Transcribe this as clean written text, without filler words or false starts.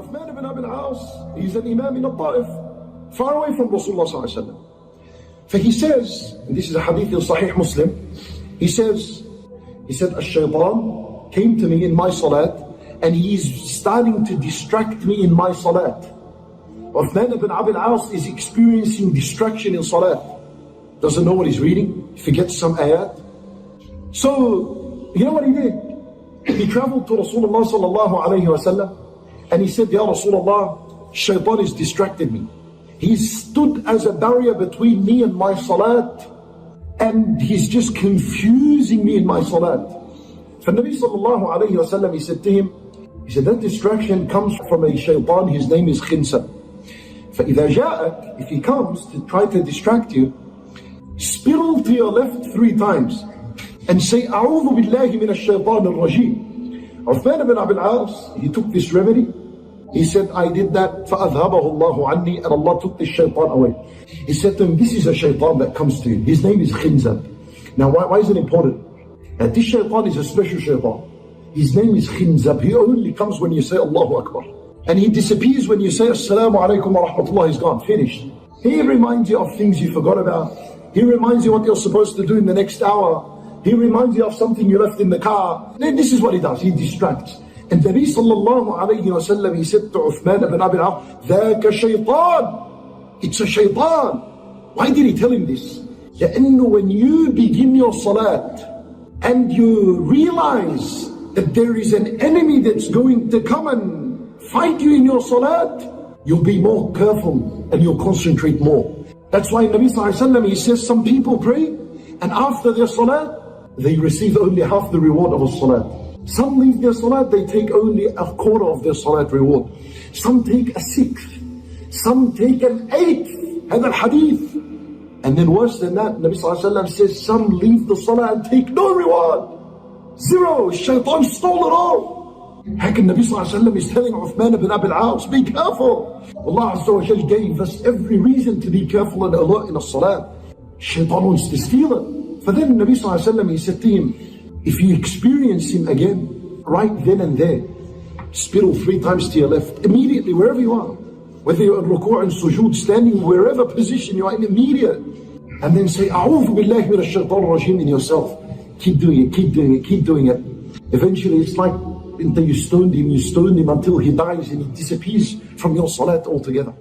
Uthman ibn Abi al-As, he's an imam in al-Ta'if, far away from Rasulullah sallallahu alaihi wasallam. So he says, and this is a hadith in Sahih Muslim, he said, Shaytaan came to me in my salat, and he's starting to distract me in my salat. Uthman ibn Abi al-As is experiencing distraction in salat. Doesn't know what he's reading, forgets some ayat. So, you know what he did? He traveled to Rasulullah sallallahu alayhi wa sallam, and he said, Ya Rasulullah, Shaytaan has distracted me. He stood as a barrier between me and my salat, and he's just confusing me in my salat. So Nabi sallallahu alayhi wa sallam, he said to him, that distraction comes from a shaytan, his name is Khinsab. فَإِذَا جَاءَكَ, if he comes to try to distract you, spiral to your left 3 times and say, أَعُوذُ بِاللَّهِ مِنَ الشَّيْطَانِ الرَّجِيمِ. Uthman ibn Abi al-As, he took this remedy. He said, I did that, فَأَذْهَبَهُ اللَّهُ عَنِّي, and Allah took this shaytan away. He said to him, this is a shaytan that comes to you. His name is Khinsab. Now why is it important? That this shaytan is a special shaytan. His name is Khinsab. He only comes when you say Allahu Akbar. And he disappears when you say Assalamu alaikum wa rahmatullah, he's gone, finished. He reminds you of things you forgot about. He reminds you what you're supposed to do in the next hour. He reminds you of something you left in the car. Then this is what he does, he distracts. And the Nabi sallallahu alayhi wa sallam, he said to Uthman ibn Abi al-As, ذَاكَ shaytan. It's a shaytan. Why did he tell him this? لأنه when you begin your salat and you realize that there is an enemy that's going to come and fight you in your salat, you'll be more careful and you'll concentrate more. That's why Nabi sallallahu alayhi wa sallam, he says some people pray and after their salat, they receive only half the reward of a salat. Some leave their salat, they take only a quarter of their salat reward. Some take a 1/6. Some take an 1/8. هذا الحديث. And then worse than that, Nabi sallallahu alayhi wa sallam says some leave the salah and take no reward. 0. Shaytan stole it all. How can Nabi sallallahu alayhi wa sallam is telling Uthman ibn Abi al-As, be careful. Allah Azza wa Jal gave us every reason to be careful and alert in the salah. Shaytan wants to steal it. For then Nabi sallallahu alayhi wa sallam, he said to him, if you experience him again, right then and there, spiral 3 times to your left, immediately, wherever you are. Whether you're in ruku' and sujood, standing, wherever position you are in, immediate. And then say, A'udhu billahi minash shaitanir rajeem in yourself. Keep doing it, keep doing it, keep doing it. Eventually it's like until you stoned him until he dies and he disappears from your salat altogether.